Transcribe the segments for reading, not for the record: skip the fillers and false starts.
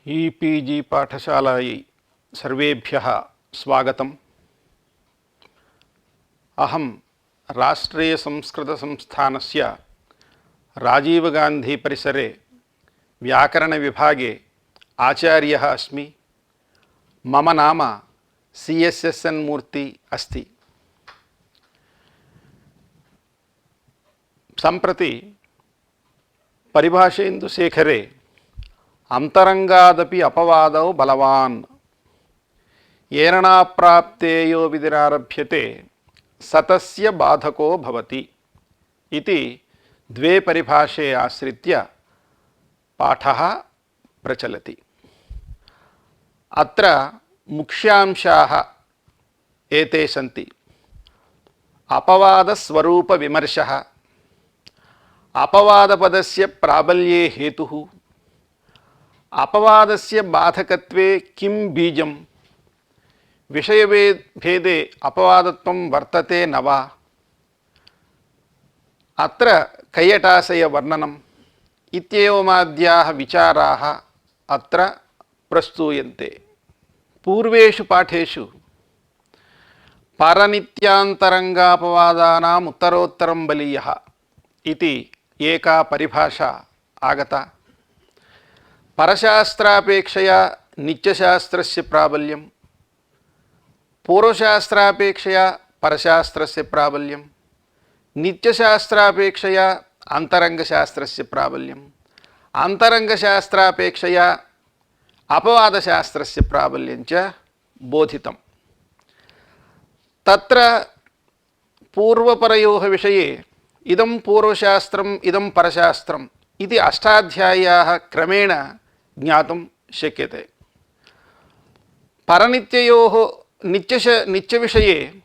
E-PG पाठशालायै सर्वेभ्यः स्वागतम्। अहं राष्ट्रीयसंस्कृतसंस्थानस्य राजीवगान्धीपरिसरे व्याकरणविभागे आचार्यः अस्मि। मम नाम CSSN मूर्ति अस्ति। सम्प्रति परिभाषेन्दुशेखरे अंतरंगादपि अपवादौ बलवान् येरणाप्राप्ते यो विधिरारभ्यते सतस्य बाधको भवति इति द्वे परिभाषे आश्रित्य पाठः प्रचलति। अत्र मुख्यांशाः एते सन्ति। अपवादस्वरूपविमर्शः, अपवादपदस्य प्राबल्ये हेतुः, अपवादस्य बाधकत्वे किं बीजं, विषयभेदे अपवादत्वं वर्तते न वा, अत्र कैयटाशयवर्णनम् इत्येवमाद्याः विचाराः अत्र प्रस्तूयन्ते। पूर्वेषु पाठेषु परनित्यान्तरङ्गापवादानाम् उत्तरोत्तरं बलीयः इति एका परिभाषा आगता। परशास्त्रापेक्षया नित्यशास्त्रस्य प्राबल्यं, पूर्वशास्त्रापेक्षया परशास्त्रस्य प्राबल्यं, नित्यशास्त्रापेक्षया अंतरंगशास्त्रस्य प्राबल्यं, अंतरंगशास्त्रापेक्षया अपवादशास्त्रस्य प्राबल्यं च बोधितं। तत्र पूर्वपरयोः विषये इदं पूर्वशास्त्रम् इदं परशास्त्रम् इति अष्टाध्याय्याः क्रमेण ज्ञातुं शक्यते। परनित्ययोः नित्यविषये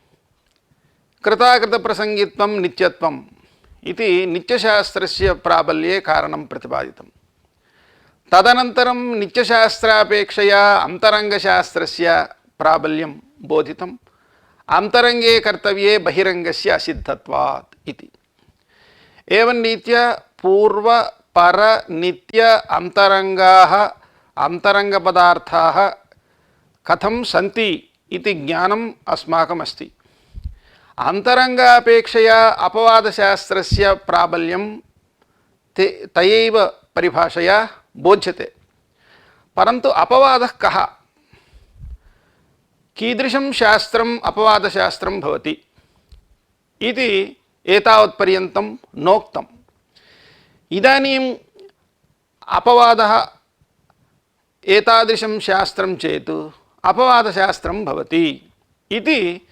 कृताकृतप्रसंगित्वं नित्यत्वम् इति नित्यशास्त्रस्य प्राबल्ये कारणं प्रतिपादितं। तदनन्तरं नित्यशास्त्रापेक्षया अंतरंगशास्त्रस्य प्राबल्यं बोधितम्। अंतरंगे कर्तव्ये बहिरंगस्य असिद्धत्वात् इति। एवं रीत्या पूर्व पर नित्य अंतरंगाः अंतरंगपदार्थाः कथं सन्ति इति ज्ञानम् अस्माकम् अस्ति। अंतरंगापेक्षया अपवादशास्त्रस्य प्राबल्यं तयैव परिभाषया बोध्यते। परन्तु अपवादः कः, कीदृशं शास्त्रम् अपवादशास्त्रं भवति इति एतावत्पर्यन्तं नोक्तम्। इदानीम् अपवादः एतादृशं शास्त्रं चेत् अपवादशास्त्रं भवति इति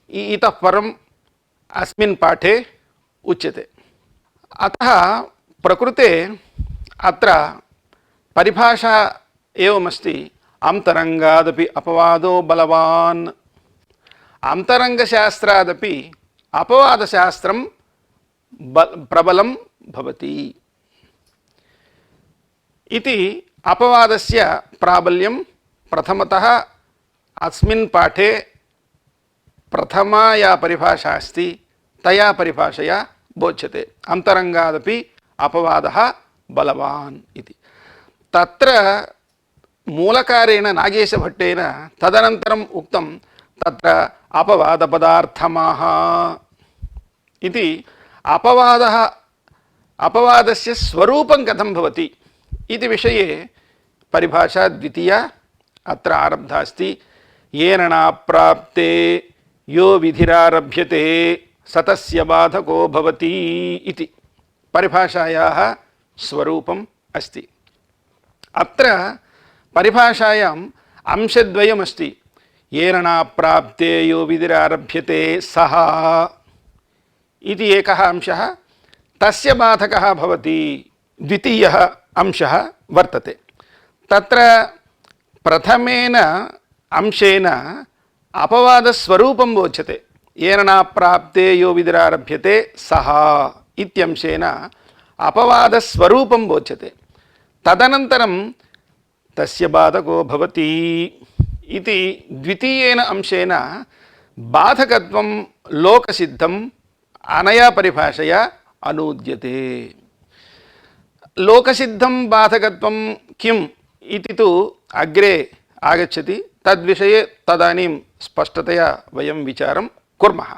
इतः परम् अस्मिन् पाठे उच्यते। अतः प्रकृते अत्र परिभाषा एवमस्ति। अंतरंगादपि अपवादो बलवान्, अंतरंगशास्त्रादपि अपवादशास्त्रं प्रबलं भवति इति अपवादस्य प्राबल्यं प्रथमतः अस्मिन् पाठे प्रथमा या परिभाषा अस्ति तया परिभाषया बोध्यते। अंतरंगादपि अपवादः बलवान् इति। तत्र मूलकारेण नागेशभट्टेन तदनन्तरम् उक्तं तत्र अपवादपदार्थमाः इति। अपवादस्य स्वरूपं कथं भवति इति विषये परिभाषा द्वितीया अत्र आरब्धा अस्ति। येन नाप्राप्ते यो विधिरारभ्यते सतस्य बाधको भवति इति परिभाषायाः स्वरूपम् अस्ति। अत्र परिभाषायाम् अंशद्वयमस्ति। येन नाप्राप्ते यो विधिरारभ्यते सः इति एकः अंशः, तस्य बाधकः भवति द्वितीयः अंशः वर्तते। तत्र प्रथमेन अंशेन अपवादस्वरूपं बोध्यते। येन नाप्राप्ते यो विधिरारभ्यते सः इत्यंशेन अपवादस्वरूपं बोध्यते। तदनन्तरं तस्य बाधको भवति इति द्वितीयेन अंशेन बाधकत्वं लोकसिद्धम् अनया परिभाषया अनूद्यते। लोकसिद्धं बाधकत्वं किम् इति तु अग्रे आगच्छति। तद्विषये तदानीं स्पष्टतया वयं विचारं कुर्मः।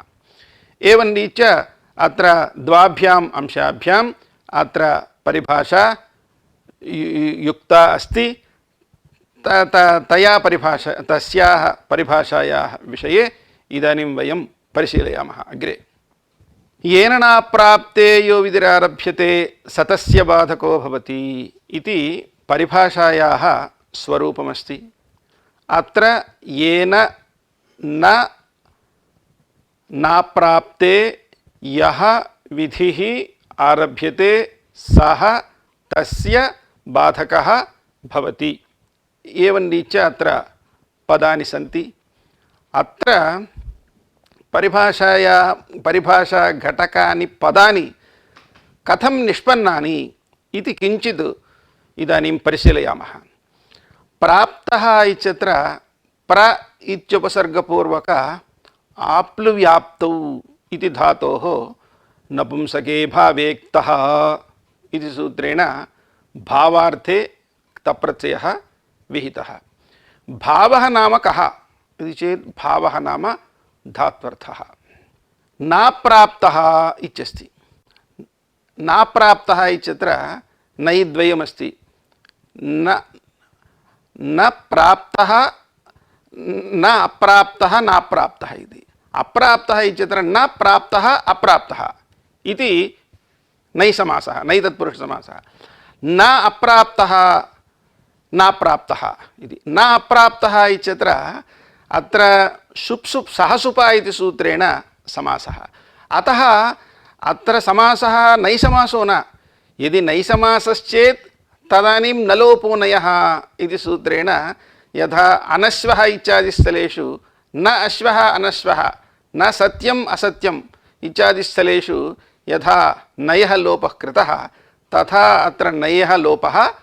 एवं रीत्या अत्र द्वाभ्याम् अंशाभ्याम् अत्र परिभाषा युक्ता अस्ति। तया परिभाषा तस्याः परिभाषायाः विषये इदानीं वयं परिशीलयामः अग्रे। येन नाप्राप्ते यो विधिरारभ्यते स तस्य बाधको भवति इति परिभाषायाः स्वरूपमस्ति। अत्र येन नाप्राप्ते यः विधिः आरभ्यते सः तस्य बाधकः भवति। एवं रीत्या अत्र पदानि सन्ति। अत्र परिभाषा घटकानि पदानि कथं निष्पन्नानि इति किञ्चित् इदानीं परिशीलयामः। प्राप्तः इत्यत्र प्र इत्युपसर्गपूर्वक आप्लुव्याप्तौ इति धातोः नपुंसके भावेक्तः इति सूत्रेण भावार्थे तप्रत्ययः विहितः। भावः नाम कः इति चेत् भावः नाम धात्वर्थः। नाप्राप्तः इत्यस्ति। नाप्राप्तः इत्यत्र नैद्वयमस्ति। न प्राप्तः न अप्राप्तः नाप्राप्तः इति। अप्राप्तः इत्यत्र न प्राप्तः अप्राप्तः इति नैसमासः, नैतत्पुरुषसमासः। न अप्राप्तः नाप्राप्तः इति। न अप्राप्तः इत्यत्र अत्र शुप् सहसुपा इति सूत्रेण समासः। अतः अत्र समासः नैसमासो न। यदि नैसमासश्चेत् तदानीं नलोपो नयः इति सूत्रेण यथा अनश्वः इत्यादिस्थलेषु न अश्वः अनश्वः न सत्यम् असत्यम् इत्यादिस्थलेषु यथा नयः लोपः कृतः तथा अत्र नयः लोपः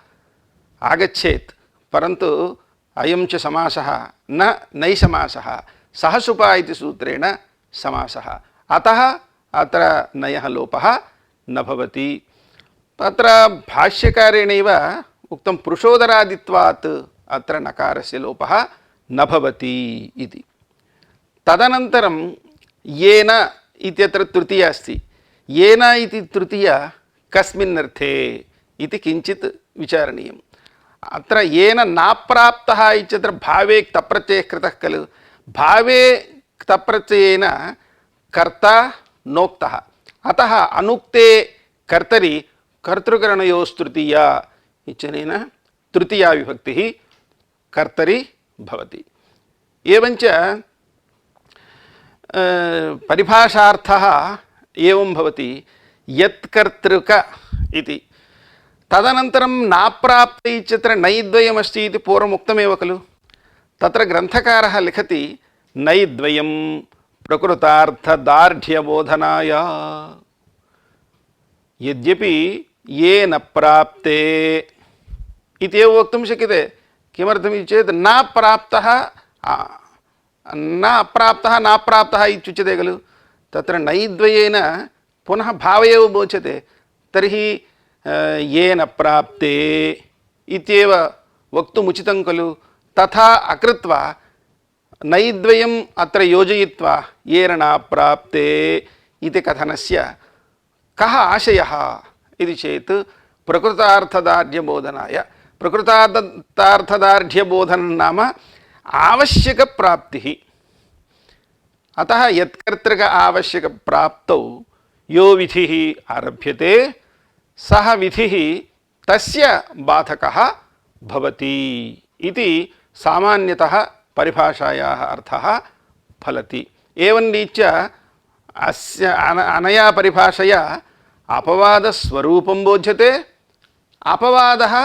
आगच्छेत्। परन्तु अयं च समासः न नैसमासः, सहसुपा इति सूत्रेण समासः। अतः अत्र नयः लोपः न भवति। तत्र भाष्यकारेणैव उक्तं पुरुषोदरादित्वात् अत्र नकारस्य लोपः न भवति इति। तदनन्तरं येन इत्यत्र तृतीया अस्ति। येन इति तृतीया कस्मिन् अर्थे इति किञ्चित् विचारणीयम्। अत्र येन नाप्राप्तः इत्यत्र भावे क्तप्रत्ययः कृतः खलु। भावे क्तप्रत्ययेन कर्ता नोक्तः। अतः अनुक्ते कर्तरि कर्तृकरणयोस्तृतीया इत्यनेन तृतीया विभक्तिः कर्तरि भवति। एवञ्च परिभाषार्थः एवं भवति यत्कर्तृक इति। तदनन्तरं नाप्राप्त इत्यत्र नैद्वयमस्ति इति पूर्वमुक्तमेव खलु। तत्र ग्रन्थकारः लिखति नैद्वयं प्रकृतार्थदार्ढ्यबोधनाय। यद्यपि ये न प्राप्ते इत्येव वक्तुं शक्यते। किमर्थमिति चेत् न प्राप्तः न अप्राप्तः नाप्राप्तः इत्युच्यते खलु। तत्र नैद्वयेन पुनः भाव एव बोच्यते। तर्हि ये न प्राप्ते इत्येव वक्तुमुचितं खलु। तथा अकृत्वा नैद्वयम् अत्र योजयित्वा येन न प्राप्ते इति कथनस्य कः आशयः इति चेत् प्रकृतार्थदार्ढ्यबोधनाय। प्रकृतार्थदार्ढ्यबोधनं नाम आवश्यकप्राप्तिः। अतः यत्कर्तृक आवश्यकप्राप्तौ यो विधिः आरभ्यते सः विधिः तस्य बाधकः भवति इति सामान्यतः परिभाषायाः अर्थः फलति। एवं रीत्या अस्य अनया परिभाषया अपवादस्वरूपं बोध्यते। अपवादः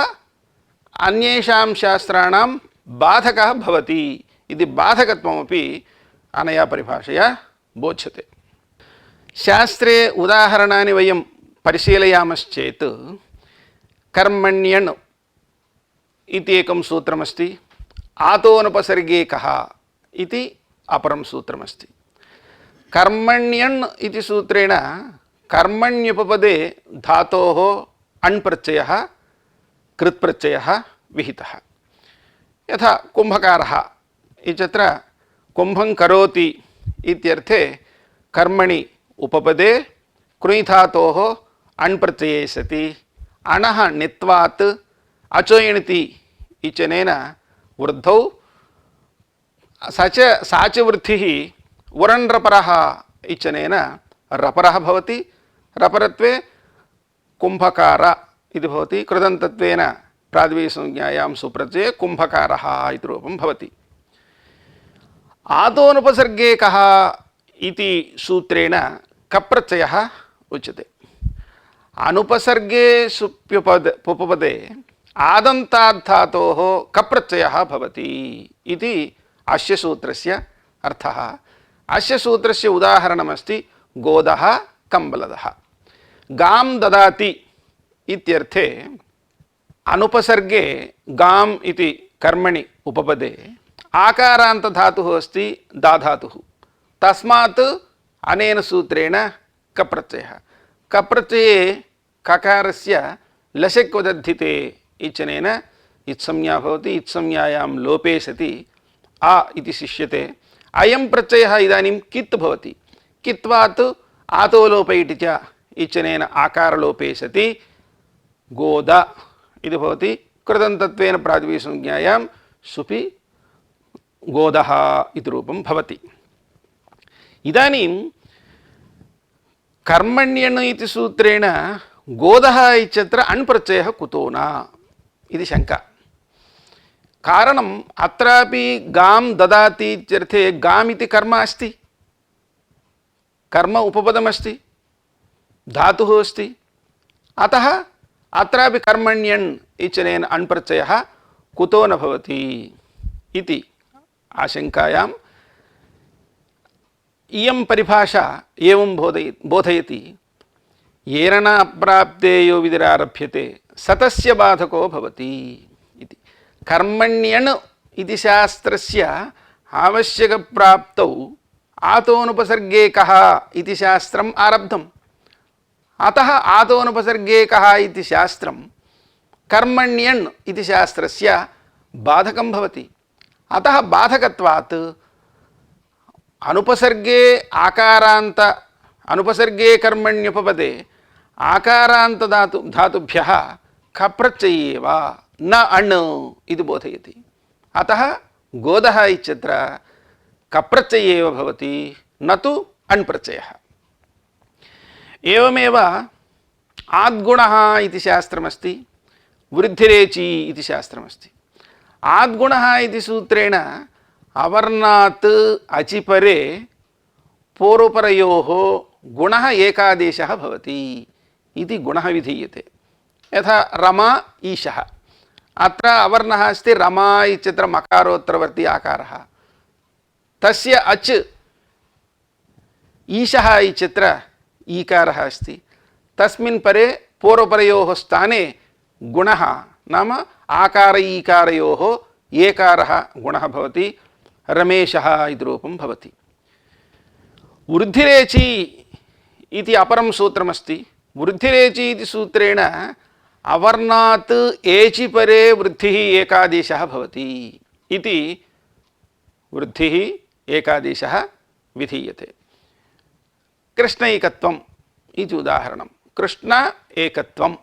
अन्येषां शास्त्राणां बाधकः भवति इति बाधकत्वमपि अनया परिभाषया बोध्यते। शास्त्रे उदाहरणानि वयं परिशीलयामश्चेत् कर्मण्यण् इति एकं सूत्रमस्ति। आतोनुपसर्गे कः इति अपरं सूत्रमस्ति। कर्मण्यण् इति सूत्रेण कर्मण्युपपदे धातोः अण् प्रत्ययः कृत् प्रत्ययः विहितः। यथा कुम्भकारः इत्यत्र कुम्भं करोति इत्यर्थे कर्मणि उपपदे कृञ्धातोः अण् प्रत्यये सति अणः णित्वात् अचोयणिति इत्यनेन वृद्धौ सा च वृद्धिः वरन्रपरः इत्यनेन रपरः भवति। रपरत्वे कुम्भकार इति भवति। कृदन्तत्वेन प्रातिपदिकसंज्ञायां सुप्रत्यये कुम्भकारः इति रूपं भवति। आदोनुपसर्गे कः इति सूत्रेण कप्रत्ययः उच्यते। अनुपसर्गे सुप्युपपदे आदन्ताद्धातोः कप्रत्ययः भवति इति अस्य सूत्रस्य अर्थः। अस्य सूत्रस्य उदाहरणमस्ति गोदः कम्बलदः। गां ददाति इत्यर्थे अनुपसर्गे गाम् इति कर्मणि उपपदे आकारान्तधातुः अस्ति दाधातुः। तस्मात् अनेन सूत्रेण कप्रत्ययः। कप्रत्यये ककारस्य लशक्वदर्थिते इत्यनेन इत्संज्ञा भवति। इत्संज्ञायां लोपे सति आ इति शिष्यते। अयं प्रत्ययः इदानीं कित् भवति। कित्वात् आतो लोपयिति च इत्यनेन आकारलोपे सति गोद इति भवति। कृदन्तत्वेन प्रातिपदिकसंज्ञायां सुपि गोदः इति रूपं भवति। इदानीं कर्मण्यण् इति सूत्रेण गोदः इत्यत्र अण् प्रत्ययः कुतो न इति शङ्का। कारणम् अत्रापि गां ददाति इत्यर्थे गाम् इति कर्म अस्ति, कर्म उपपदमस्ति, धातुः अस्ति। अतः अत्रापि कर्मण्यण् इत्यनेन अण् प्रत्ययः कुतो न भवति इति आशङ्कायाम् इयं परिभाषा एवं बोधयति। येन न अप्राप्ते यो विधिरारभ्यते सतस्य बाधको भवति इति। कर्मण्यण् इति शास्त्रस्य आवश्यकप्राप्तौ आतोनुपसर्गे कः इति शास्त्रम् आरब्धम्। अतः आतोनुपसर्गे कः इति शास्त्रं कर्मण्यण् इति शास्त्रस्य बाधकं भवति। अतः बाधकत्वात् अनुपसर्गे आकारान्त अनुपसर्गे कर्मण्युपपदे आकारान्त धातुभ्यः कप्रत्ययेव न अण् इति बोधयति। अतः गोदः इत्यत्र कप्रत्ययेव भवति न तु अण् प्रत्ययः। एवमेव आद्गुणः इति शास्त्रमस्ति, वृद्धिरेचि इति शास्त्रमस्ति। आद्गुणः इति सूत्रेण अवर्णात् अचिपरे पूर्वपरयोः गुणः एकादेशः भवति इति गुणः विधीयते। यथा रमा ईशः, अत्र अवर्णः अस्ति रमा इत्यत्र मकारोत्तरवर्ती आकारः, तस्य अच् ईशः इत्यत्र ईकारः अस्ति। तस्मिन् परे पूर्वपरयोः स्थाने गुणः नाम आकार ईकारयोः एकारः गुणः भवति। रमेशः इति रूपं भवति। वृद्धिरेचि इति अपरं सूत्रमस्ति। वृद्धिरेचि इति सूत्रेण अवर्णात् एचि परे वृद्धिः एकादेशः भवति इति वृद्धिः एकादेशः विधीयते। कृष्णैकत्वम् इति उदाहरणं। कृष्ण एकत्वम्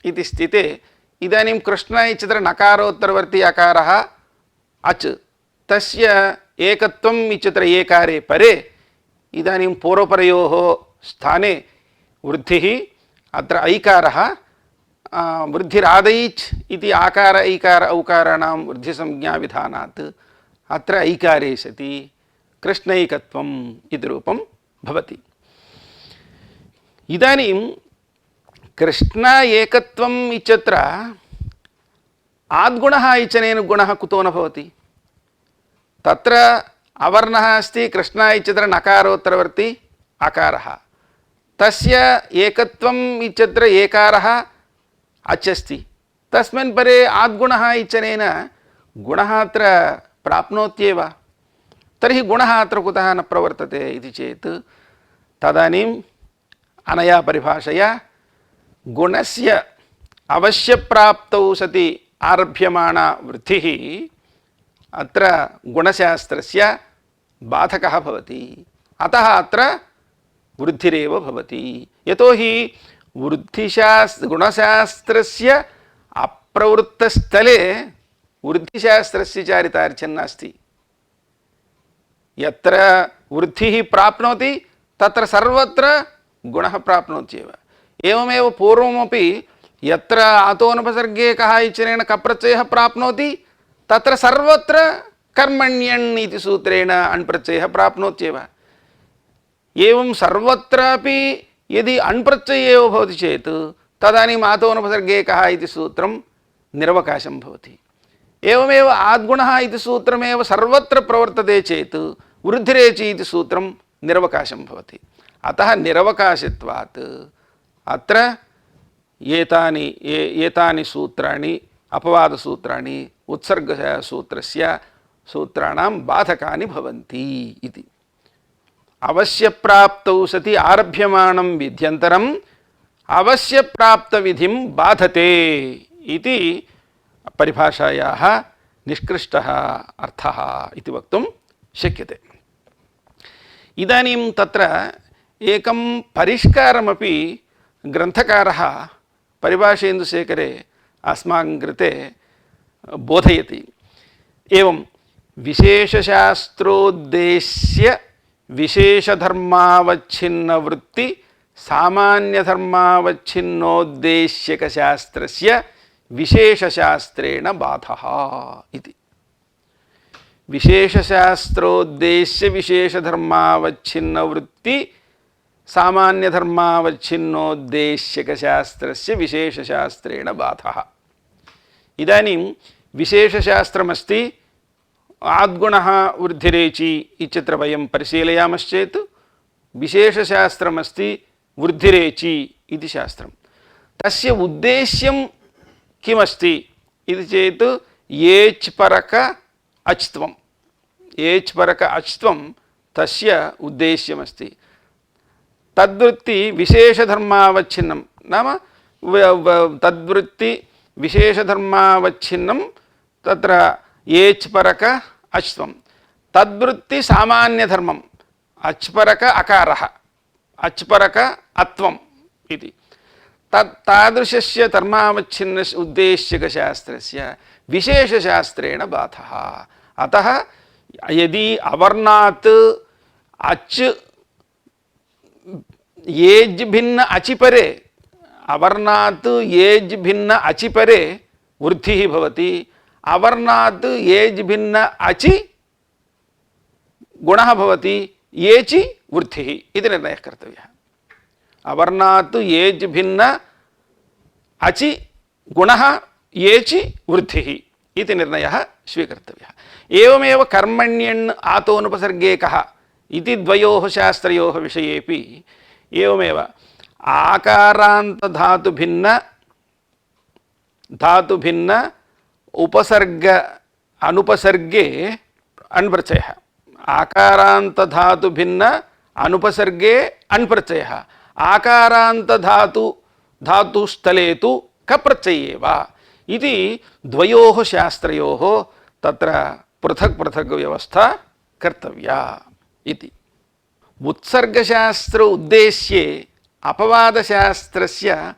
इति स्थिते इदानीं कृष्ण इत्यत्र नकारोत्तरवर्ती अकारः अच्, तस्य एकत्वम् इत्यत्र एकारे परे इदानीं पूर्वपरयोः स्थाने वृद्धिः, अत्र ऐकारः वृद्धिरादैच् इति आकार ऐकार औकाराणां वृद्धिसंज्ञाविधानात् अत्र ऐकारे सति कृष्णैकत्वम् इति रूपं भवति। इदानीं कृष्ण एकत्वम् इत्यत्र आद्गुणः इत्यनेन गुणः कुतो न भवति। तत्र अवर्णः अस्ति, कृष्ण इत्यत्र नकारोत्तरवर्ती अकारः, तस्य एकत्वम् इत्यत्र एकारः अच् अस्ति। तस्मिन् परे आद्गुणः इत्यनेन गुणः अत्र प्राप्नोत्येव। तर्हि गुणः अत्र कुतः न प्रवर्तते इति चेत् तदानीम् अनया परिभाषया गुणस्य अवश्यप्राप्तौ सति आरभ्यमाना वृद्धिः अत्र गुणशास्त्रस्य बाधकः भवति। अतः अत्र वृद्धिरेव भवति। यतोहि गुणशास्त्रस्य अप्रवृत्तस्थले वृद्धिशास्त्रस्य चारितार्थ्यं नास्ति। यत्र वृद्धिः प्राप्नोति तत्र सर्वत्र गुणः प्राप्नोत्येव। एवमेव पूर्वमपि यत्र आतोनुपसर्गे कः इत्यनेन कप्रत्ययः प्राप्नोति तत्र सर्वत्र कर्मण्यन् इति सूत्रेण अण्प्रत्ययः प्राप्नोत्येव। एवं सर्वत्रापि यदि अण्प्रत्ययः एव भवति चेत् तदानीम् आतोनुपसर्गे कः इति सूत्रं निरवकाशं भवति। एवमेव आद्गुणः इति सूत्रमेव सर्वत्र प्रवर्तते चेत् वृद्धिरेचि इति सूत्रं निरवकाशं भवति। अतः निरवकाशत्वात् अत्र एतानि सूत्राणि अपवादसूत्राणि उत्सर्गसूत्रस्य सूत्राणां बाधकानि भवन्ति इति। अवश्यप्राप्तौ सति आरभ्यमाणं विध्यन्तरम् अवश्यप्राप्तविधिं बाधते इति परिभाषायाः निष्कृष्टः अर्थः इति वक्तुं शक्यते। इदानीं तत्र एकं परिष्कारमपि ग्रन्थकारः परिभाषेन्दुशेखरे अस्माकं कृते बोधयति। एवं विशेषशास्त्रोद्देश्य विशेषधर्मावच्छिन्नवृत्ति सामान्यधर्मावच्छिन्नोद्देश्यकशास्त्रस्य विशेषशास्त्रेण बाधः इति। विशेषशास्त्रोद्देश्य विशेषधर्मावच्छिन्नवृत्ति सामान्यधर्मावच्छिन्नोद्देश्यकशास्त्रस्य विशेषशास्त्रेण बाधः। इदानीं विशेषशास्त्रमस्ति, आद्गुणः वृद्धिरेचि इत्यत्र वयं परिशीलयामश्चेत् विशेषशास्त्रमस्ति वृद्धिरेचि इति शास्त्रं। तस्य उद्देश्यं किमस्ति इति चेत् एच्परक अच्त्वं। एच्परक अच्त्वं तस्य उद्देश्यमस्ति। तद्वृत्ति विशेषधर्मावच्छिन्नं नाम तद्वृत्ति विशेषधर्मावच्छिन्नं तत्र एच्परक अच्त्वं। तद्वृत्ति सामान्यधर्मम् अच्परक अकारः अच्परक अत्वम् इति। तादृशस्य धर्मावच्छिन्नस्य उद्देश्यकशास्त्रस्य विशेषशास्त्रेण बाधः। अतः यदि अवर्णात् अच् एज् भिन्न अचिपरे अवर्णात् एज् भिन्न अचिपरे वृद्धिः भवति, अवर्णात् एज् भिन्न अचि गुणः भवति, एचि वृद्धिः इति निर्णयः कर्तव्यः। अवर्णात् एज् भिन्न अचि गुणः एचि वृद्धिः इति निर्णयः स्वीकर्तव्यः। एवमेव कर्मण्यन् आतोनुपसर्गे कः इति द्वयोः शास्त्रयोः विषयेपि एवमेव धातुभिन्न उपसर्ग अनुपसर्गे अण्प्रत्ययः। आकारान्तधातुभिन्न अनुपसर्गे अण्प्रत्ययः। धातुस्थले तु कप्रत्ययेव इति द्वयोः शास्त्रयोः तत्र पृथक् पृथक् व्यवस्था कर्तव्या इति। उत्सर्गशास्त्र उद्देश्ये अपवादशास्त्रस्य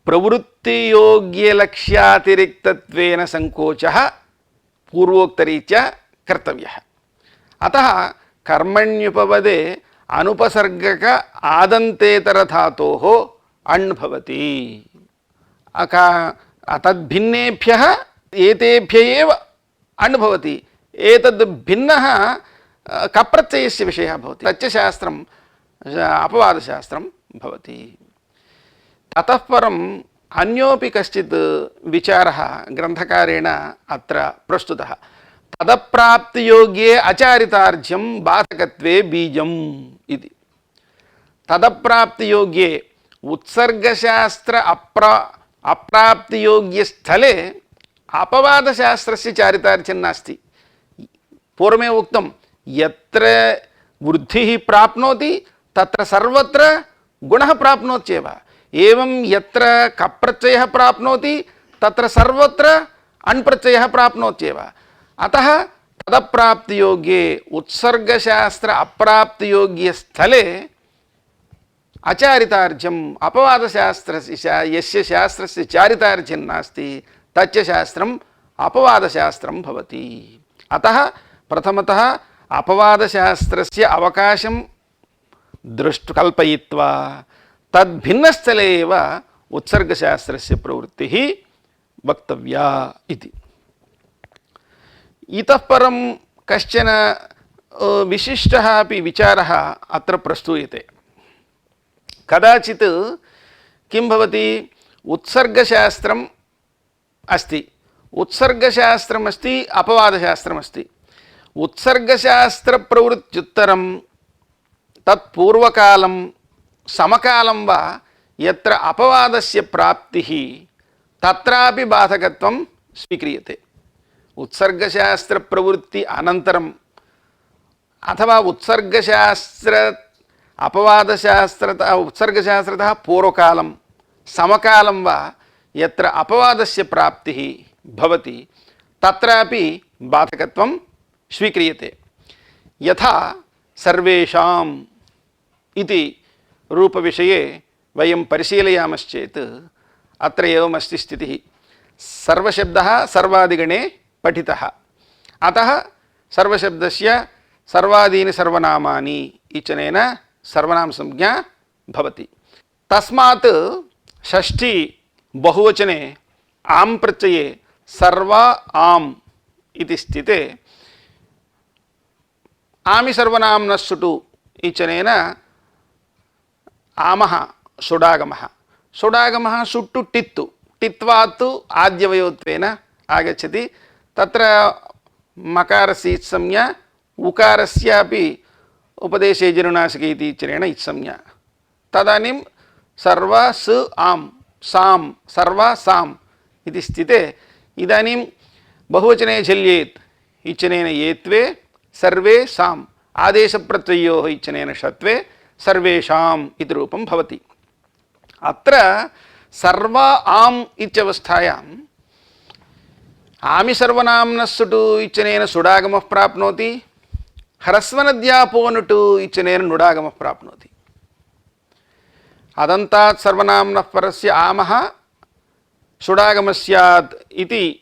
प्रवृत्तियोग्यलक्ष्यातिरिक्तत्वेन संकोचः पूर्वोक्तरीत्या कर्तव्यः। अतः कर्मण्युपपदे अनुपसर्गक आदन्तेतरधातोः अण् भवति। तद्भिन्नेभ्यः एतेभ्य एव अण् भवति। एतद् भिन्नः कप्रत्ययस्य विषयः भवति। तच्च शास्त्रम् अपवादशास्त्रं भवति। ततः परम् अन्योपि कश्चित् विचारः ग्रन्थकारेण अत्र प्रस्तुतः। तदप्राप्तियोग्ये अचारितार्ज्यं बाधकत्वे बीजम् इति। तदप्राप्तियोग्ये उत्सर्गशास्त्र अप्राप्तियोग्यस्थले अपवादशास्त्रस्य चारितार्ज्यं नास्ति। पूर्वमेव उक्तं यत्र वृद्धिः प्राप्नोति तत्र सर्वत्र गुणः प्राप्नोत्येव। एवं यत्र कप्रत्ययः प्राप्नोति तत्र सर्वत्र अण्प्रत्ययः प्राप्नोत्येव। अतः तदप्राप्तियोग्ये उत्सर्गशास्त्र अप्राप्तियोग्ये स्थले अचारितार्ज्यम् अपवादशास्त्रस्य यस्य शास्त्रस्य चारितार्ज्यं नास्ति तच्च शास्त्रम् अपवादशास्त्रं भवति। अतः प्रथमतः अपवादशास्त्रस्य अवकाशं कल्पयित्वा तद्भिन्नस्थले एव उत्सर्गशास्त्रस्य प्रवृत्तिः वक्तव्या इति। इतः परं कश्चन विशिष्टः अपि विचारः अत्र प्रस्तूयते। कदाचित् किं भवति, उत्सर्गशास्त्रम् अस्ति, उत्सर्गशास्त्रमस्ति, अपवादशास्त्रमस्ति। उत्सर्गशास्त्रप्रवृत्त्युत्तरं तत्पूर्वकालं समकालं वा यत्र अपवादस्य प्राप्तिः तत्रापि बाधकत्वं स्वीक्रियते। उत्सर्गशास्त्रप्रवृत्ति अनन्तरम् अथवा उत्सर्गशास्त्रतः पूर्वकालं समकालं वा यत्र अपवादस्य प्राप्तिः भवति तत्रापि बाधकत्वं स्वीक्रियते। यथा सर्वेषाम् इति रूपविषये वयं परिशीलयामश्चेत् अत्र एवमस्ति स्थितिः। सर्वशब्दः सर्वादिगणे पठितः, अतः सर्वशब्दस्य सर्वादीनि सर्वनामानि इत्यनेन सर्वनामसंज्ञा भवति। तस्मात् षष्ठी बहुवचने आम् प्रत्यये सर्वा आम् इति स्थिते आमि सर्वनाम्नस्सुटु इत्यनेन आमः षुडागमः, षुडागमः सुट्टु टित्तु, टित्वात् आद्यवयोत्वेन आगच्छति। तत्र मकारस्य इत्संज्ञा उकारस्यापि उपदेशे जनुनासिके इति इत्यनेन इत्संज्ञा। तदानीं सर्वा स आम् साम् सर्वा साम् इति स्थिते इदानीं बहुवचने झल्येत् इत्यनेन येत्वे सर्वे साम् आदेशप्रत्ययोः इत्यनेन षत्वे सर्वेषाम् इति रूपं भवति। अत्र सर्वा आम् इत्यवस्थायाम् आमि सर्वनाम्नस्सुटु इत्यनेन सुडागमः प्राप्नोति, ह्रस्वनद्यापोनुटु इत्यनेन नुडागमः प्राप्नोति। अदन्तात् सर्वनाम्नः परस्य आमः सुडागमः स्यात् इति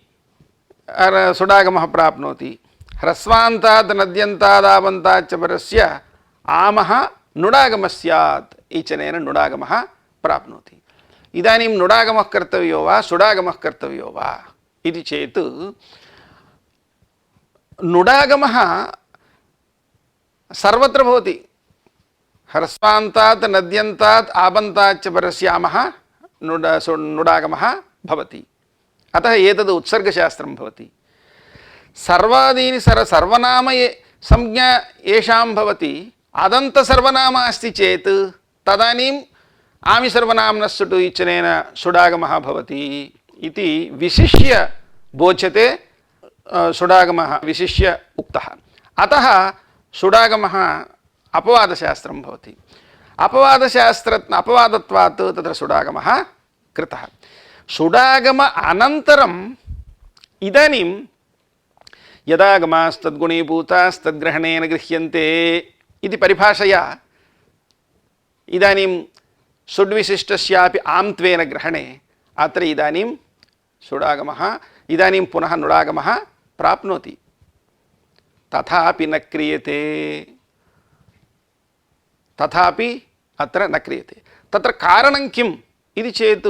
सुडागमः प्राप्नोति, ह्रस्वान्तात् नद्यन्तादावन्ताच्च परस्य आमः नुडागमः स्यात् इत्यनेन नुडागमः प्राप्नोति। इदानीं नुडागमः कर्तव्यो वा सुडागमः कर्तव्यो वा इति चेत् नुडागमः सर्वत्र भवति। ह्रस्वान्तात् नद्यन्तात् आबन्ताच्च परस्यामः नुडागमः भवति। अतः एतद् उत्सर्गशास्त्रं भवति। सर्वादीनि सर्वनाम संज्ञा येषां भवति, अदन्तसर्वनाम अस्ति चेत् तदानीम् आमि सर्वनाम्नस्सुटु इत्यनेन सुडागमः भवति इति विशिष्य बोच्यते। सुडागमः विशिष्य उक्तः। अतः सुडागमः अपवादशास्त्रं भवति। अपवादत्वात् तत्र सुडागमः कृतः। सुडागम अनन्तरम् इदानीं यदागमास्तद्गुणीभूतास्तद्ग्रहणेन गृह्यन्ते इति परिभाषया इदानीं सुड्विशिष्टस्यापि आम्त्वेन ग्रहणे अत्र इदानीं सुडागमः इदानीं पुनः नुडागमः प्राप्नोति। तथापि न क्रियते, तथापि अत्र न क्रियते। तत्र कारणं किम् इति चेत्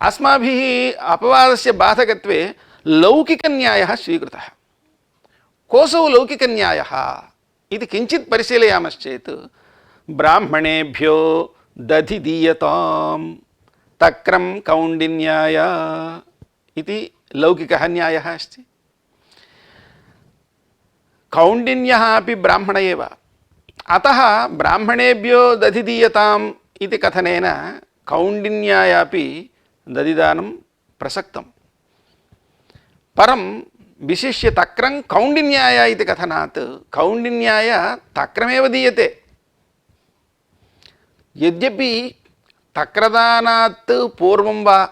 अस्माभिः अपवादस्य बाधकत्वे लौकिकन्यायः स्वीकृतः। कोऽसौ लौकिकन्यायः इति किञ्चित् परिशीलयामश्चेत् ब्राह्मणेभ्यो दधि दीयताम् तक्रं कौण्डिन्याय इति लौकिकः न्यायः अस्ति। कौण्डिन्यः अपि ब्राह्मण एव, अतः ब्राह्मणेभ्यो दधि दीयताम् इति कथनेन कौण्डिन्याय अपि दधिदानं प्रसक्तं। परं विशिष्य तक्रं कौण्डिन्याय इति कथनात् कौण्डिन्याय तक्रमेव दीयते। यद्यपि तक्रदानात् पूर्वं वा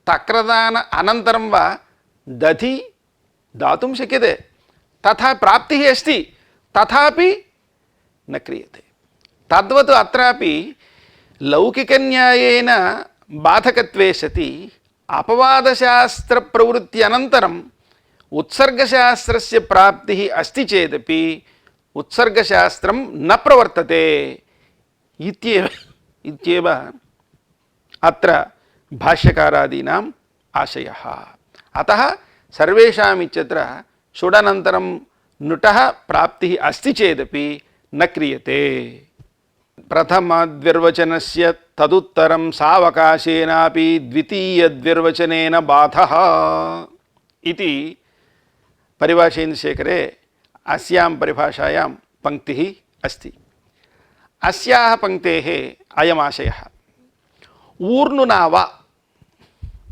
तक्रदान अनन्तरं वा दधि दातुं शक्यते, तथा प्राप्तिः अस्ति तथापि न क्रियते। तद्वत् अत्रापि लौकिकन्यायेन बाधकत्वे सति अपवादशास्त्रप्रवृत्ति अनन्तरम् उत्सर्गशास्त्रस्य प्राप्तिः अस्ति चेदपि उत्सर्गशास्त्रं न प्रवर्तते इत्येव अत्र भाष्यकारादीनाम् आशयः। अतः सर्वेषाम् इत्यत्र षुडनन्तरं नुटः प्राप्तिः अस्ति चेदपि न क्रियते। प्रथमद्विर्वचनस्य तदुत्तरं सावकाशेनापि द्वितीयद्विर्वचनेन बाधः इति परिभाषेन्द्रशेखरे अस्यां परिभाषायां पंक्तिः अस्ति। अस्याः पंक्तेः अयमाशयः। ऊर्नुनाव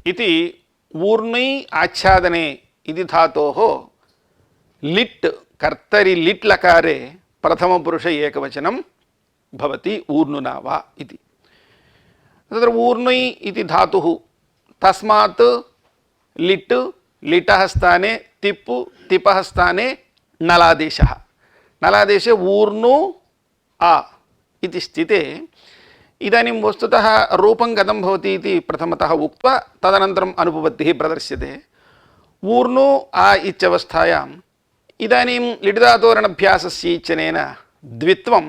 इति ऊर्णै आच्छादने इति धातोः लिट् कर्तरि लिट् लकारे प्रथमपुरुष एकवचनं भवति ऊर्नुनाव इति। तत्र ऊर्णै इति धातुः तस्मात् लिट् लिटः स्थाने तिप्पु तिपः स्थाने नलादेशः। नलादेशे ऊर्नु आ इति स्थिते इदानीं वस्तुतः रूपं कथं भवति इति प्रथमतः उक्त्वा तदनन्तरम् अनुपपत्तिः प्रदर्श्यते। ऊर्नु आ इत्यवस्थायाम् इदानीं लिटिधातोरनभ्यासस्य इत्यनेन द्वित्वं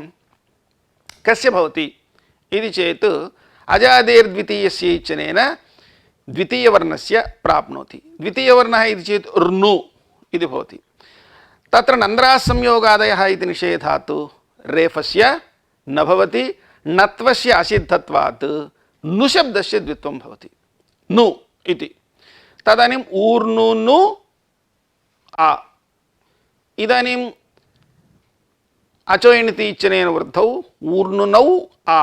कस्य भवति इति चेत् अजादेर्द्वितीयस्य इत्यनेन द्वितीयवर्णस्य प्राप्नोति। द्वितीयवर्णः इति चेत् ऋनु इति भवति। तत्र नन्द्रासंयोगादयः इति निषेधात् रेफस्य न भवति। नत्वस्य असिद्धत्वात् नुशब्दस्य द्वित्वं भवति नु इति। तदानीम् ऊर्नुनु आ इदानीम् अचोयणिति इत्यनेन वृद्धौ ऊर्नुनौ आ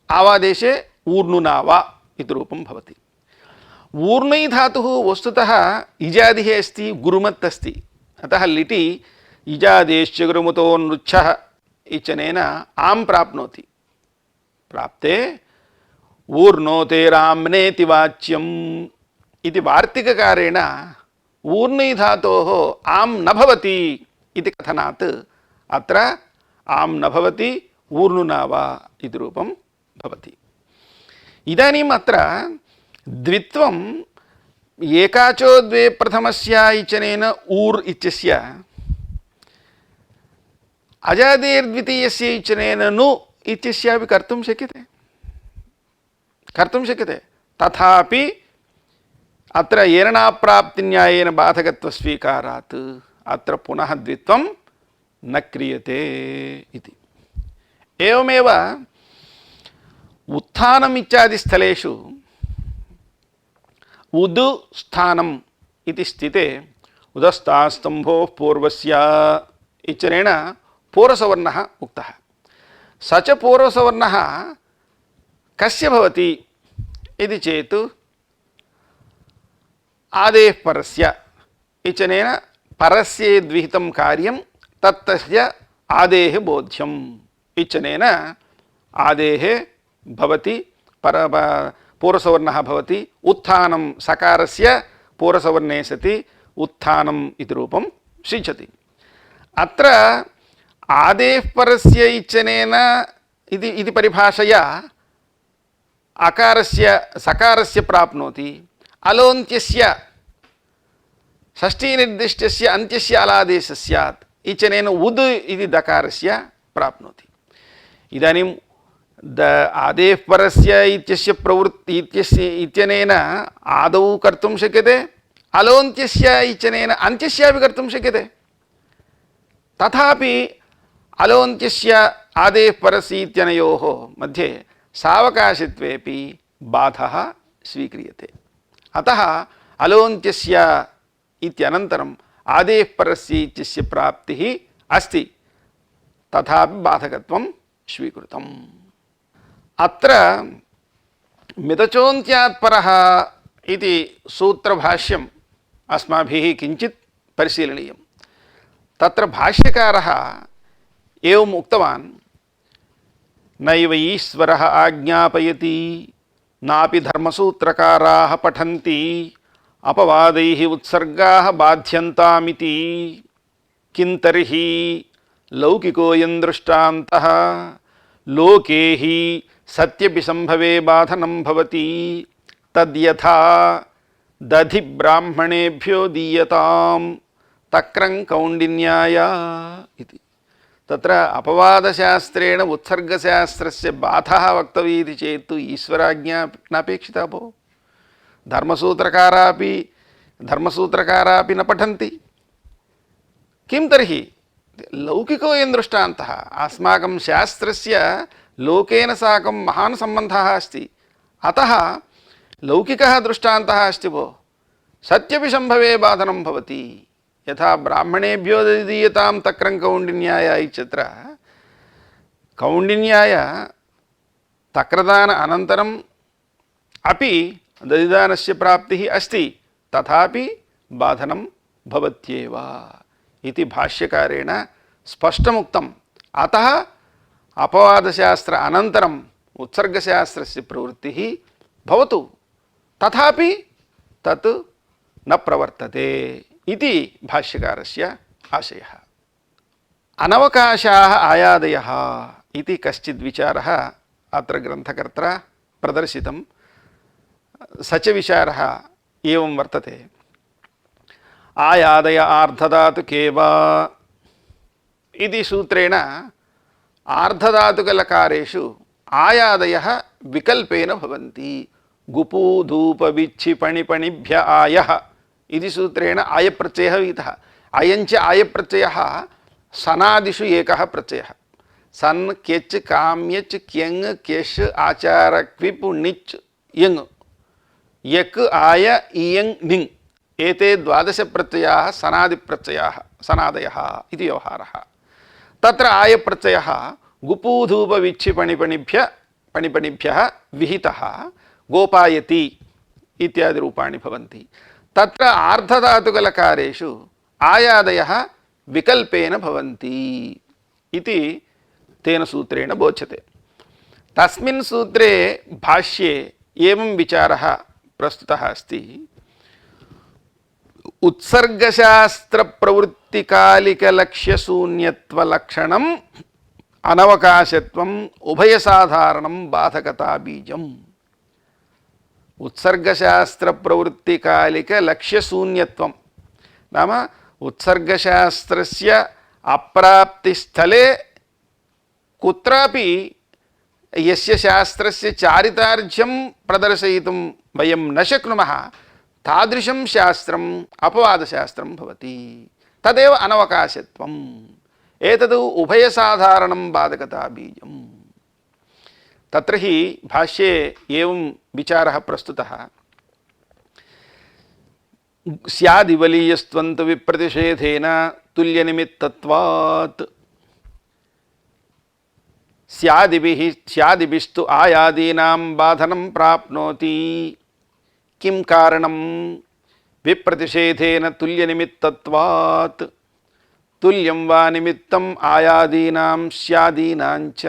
आवादेशे ऊर्नुनाव इति रूपं भवति। ऊर्णै धातुः वस्तुतः इजादिः अस्ति, गुरुमत् अस्ति। अतः लिटि इजादेश्च गुरुमतो नृच्छः इत्यनेन आं प्राप्नोति। प्राप्ते ऊर्णोतेराम्नेति वाच्यम् इति वार्तिककारेण ऊर्णै धातोः आं न भवति इति कथनात् अत्र आं न भवति ऊर्नुनाव इति रूपं भवति। इदानीम् अत्र द्वित्वम् एकाचो द्वे प्रथमस्य इत्यनेन ऊर् इत्यस्य अजादेर्द्वितीयस्य इत्यनेन नु इत्यस्यापि कर्तुं शक्यते। तथापि अत्र येरणाप्राप्तिन्यायेन बाधकत्वस्वीकारात् अत्र पुनः द्वित्वं न क्रियते इति। एवमेव उत्थानम् इत्यादि स्थलेषु उदु स्थानम् इति स्थिते उदस्तास्तंभोः पूर्वस्य इत्यनेन पूर्वसवर्णः उक्तः। स च पूर्वसवर्णः कस्य भवति इति चेत् आदेः परस्य इत्यनेन परस्य द्विहितं कार्यं तत्तस्य आदेः बोध्यम् इत्यनेन आदेः भवति पूर्वसवर्णः भवति। उत्थानं सकारस्य पूर्वसवर्णे सति उत्थानम् इति रूपं सिद्ध्यति। अत्र आदेः परस्य इत्यनेन इति परिभाषया अकारस्य सकारस्य प्राप्नोति। अलोन्त्यस्य षष्ठीनिर्दिष्टस्य अन्त्यस्य अलादेशः स्यात् इत्यनेन उद् इति दकारस्य प्राप्नोति। इदानीं आदेः परस्य इत्यस्य प्रवृत्ति इत्यनेन आदौ कर्तुं शक्यते, अलोन्त्यस्य इत्यनेन अन्त्यस्यापि कर्तुं शक्यते। तथापि अलोन्त्यस्य आदेः परस्य इत्यनयोः मध्ये सावकाशत्वेपि बाधः स्वीक्रियते। अतः अलोन्त्यस्य इत्यनन्तरम् आदेः परस्य इत्यस्य प्राप्तिः अस्ति, तथापि बाधकत्वं स्वीकृतम्। अत्र मितचोन्त्यात् परः इति सूत्रभाष्यम् अस्माभिः किञ्चित् परिशीलनीयम्। तत्र भाष्यकारः एवम् उक्तवान्, नैव ईश्वरः आज्ञापयति नापि धर्मसूत्रकाराः पठन्ति अपवादैः उत्सर्गाः बाध्यन्तामिति किं तर्हि लौकिकोऽयं दृष्टान्तः लोके हि सत्यपि संभवे बाधनं भवति तद्यथा दधि ब्राह्मणेभ्यो दीयतां तक्रं कौण्डिन्याय इति। तत्र अपवादशास्त्रेण उत्सर्गशास्त्रस्य बाधः वक्तव्यः इति चेत् ईश्वराज्ञा नापेक्षिता भो। धर्मसूत्रकारापि न पठन्ति। किं तर्हि लौकिकोऽयं दृष्टान्तः। अस्माकं शास्त्रस्य लोकेन साकं महान् सम्बन्धः अस्ति। अतः लौकिकः दृष्टान्तः अस्ति भो। सत्यपि संभवे बाधनं भवति। यथा ब्राह्मणेभ्यो दीयतां तक्रं कौण्डिन्याय इत्यत्र कौण्डिन्याय तक्रदान अनन्तरम् अपि दधिदानस्य प्राप्तिः अस्ति, तथापि बाधनं भवत्येव इति भाष्यकारेण स्पष्टमुक्तम्। अतः अपवादशास्त्र अनन्तरम् उत्सर्गशास्त्रस्य प्रवृत्तिः भवतु, तथापि तत् न प्रवर्तते इति भाष्यकारस्य आशयः। अनवकाशाः आयादयः इति कश्चित् विचारः अत्र ग्रन्थकर्त्रा प्रदर्शितं। स च विचारः एवं वर्तते। आयादय आर्धधातुके वा इति सूत्रेण आर्धधातुकलकारेषु आयादयः विकल्पेन भवन्ति। गुपू धूप विच्छि पणिपणिभ्य आयः इति सूत्रेण आयप्रत्ययः विहितः। अयञ्च आयप्रत्ययः सनादिषु एकः प्रत्ययः। सन् क्यच् काम्यच् क्यङ् क्यश् आचार क्विप् णिच् यङ् यक् आय इयङ् णिङ् एते 12 प्रत्ययाः सनादिप्रत्ययाः सनादयः इति व्यवहारः। तत्र आयप्रत्ययः गुपूधूप विच्छि पणिपणिभ्यः विहितः गोपायति इत्यादि रूपाणि भवन्ति। तत्र आर्धधातुकलकारेषु आयादयः विकल्पेन भवन्ति इति तेन सूत्रेण बोध्यते। तस्मिन् सूत्रे भाष्ये एवं विचारः प्रस्तुतः अस्ति। उत्सर्गशास्त्रप्रवृत्तिकालिकलक्ष्यशून्यत्वलक्षणम् अनवकाशत्वम् उभयसाधारणं बाधकता बीजम्। उत्सर्गशास्त्रप्रवृत्तिकालिकलक्ष्यशून्यत्वं नाम उत्सर्गशास्त्रस्य अप्राप्तिस्थले कुत्रापि यस्य शास्त्रस्य चारितार्ज्यं प्रदर्शयितुं वयं न शक्नुमः तादृशं शास्त्रम् अपवादशास्त्रं भवति। तदेव अनवकाशत्वम्। एतद् उभयसाधारणं बाधकता बीजम्। तत्र हि भाष्ये एवं विचारः प्रस्तुतः। स्यादिवलीयस्त्वन्त विप्रतिषेधेन तुल्यनिमित्तत्वात् स्यादिभिस्तु आयादीनां बाधनं प्राप्नोति। किं कारणं? विप्रतिषेधेन तुल्यनिमित्तत्वात्। तुल्यं वा निमित्तम् आयादीनां स्यादीनाञ्च।